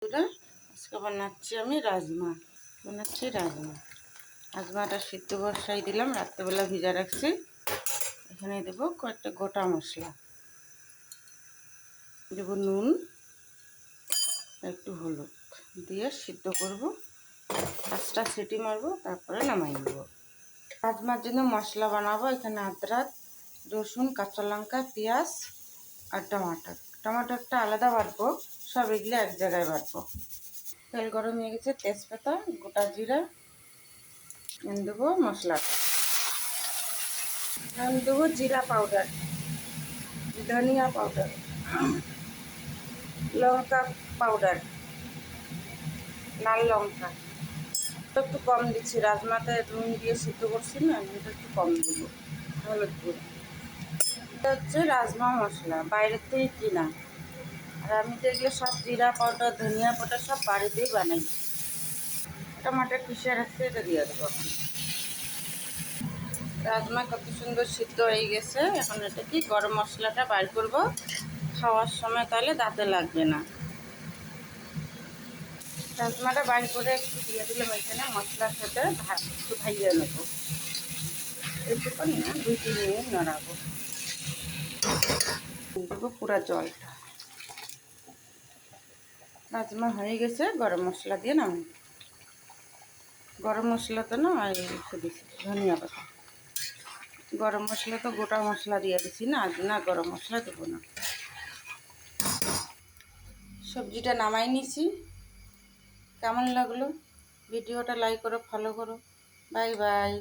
বন্ধুরা, আজকে বানাচ্ছি আমি রাজমা। রাজমাটা সিদ্ধ বসাই দিলাম, রাত্রেবেলা ভিজা রাখছি। এখানে দেবো কয়েকটা গোটা মশলা, দেবো নুন, একটু হলুদ দিয়ে সিদ্ধ করব। 5টা সিটি মারবো, তারপরে নামাই নেব। রাজমার জন্য মশলা বানাবো। এখানে আদরক, রসুন, কাঁচা লঙ্কা, পেঁয়াজ আর টমাটোরটা আলাদা বাটবো, সব এগুলো এক জায়গায় বাটবো। তেল গরম হয়ে গেছে, তেজপাতা, গোটা জিরা দেবো, মশলাটা দেবো, জিরা পাউডার, ধনিয়া পাউডার, লঙ্কা পাউডার, লাল লঙ্কা। একটু কম দিচ্ছি, রাজমাতে নুন দিয়ে সিদ্ধ করছি না, এটা একটু কম দেবো। হলুদ গুঁড়ো। এটা হচ্ছে রাজমা মশলা, বাইরের থেকে কিনা। আর আমি তো এগুলো সব জিরা পাউডার, ধনিয়া পাউডার সব বাড়িতেই বানাই। টমাটোর পিষে রাখতে এটা দিয়ে দেবো। রাজমা কত সুন্দর সিদ্ধ হয়ে গেছে। এখন এটা কি গরম মশলাটা বাইর করব, খাওয়ার সময় তাহলে দাঁতে লাগবে না। রাজমাটা বাইর করে একটু দিয়ে দিলাম এখানে, মশলার সাথে একটু ভাইয়ে নেবো। একটুখানি না, 2-3 মিনিট নাড়াবো। দেবো পুরা জলটা। রাজমা হয়ে গেছে, গরম মশলা দিয়ে নামি। গরম মশলা তো না রেখে দিচ্ছি, ধনিয়া পাতা। গরম মশলা তো গোটা মশলা দিয়ে দিচ্ছি না, আজ না গরম মশলা দেবো না। সবজিটা নামাই নিছি। কেমন লাগলো ভিডিওটা? লাইক করো, ফলো করো। Bye bye.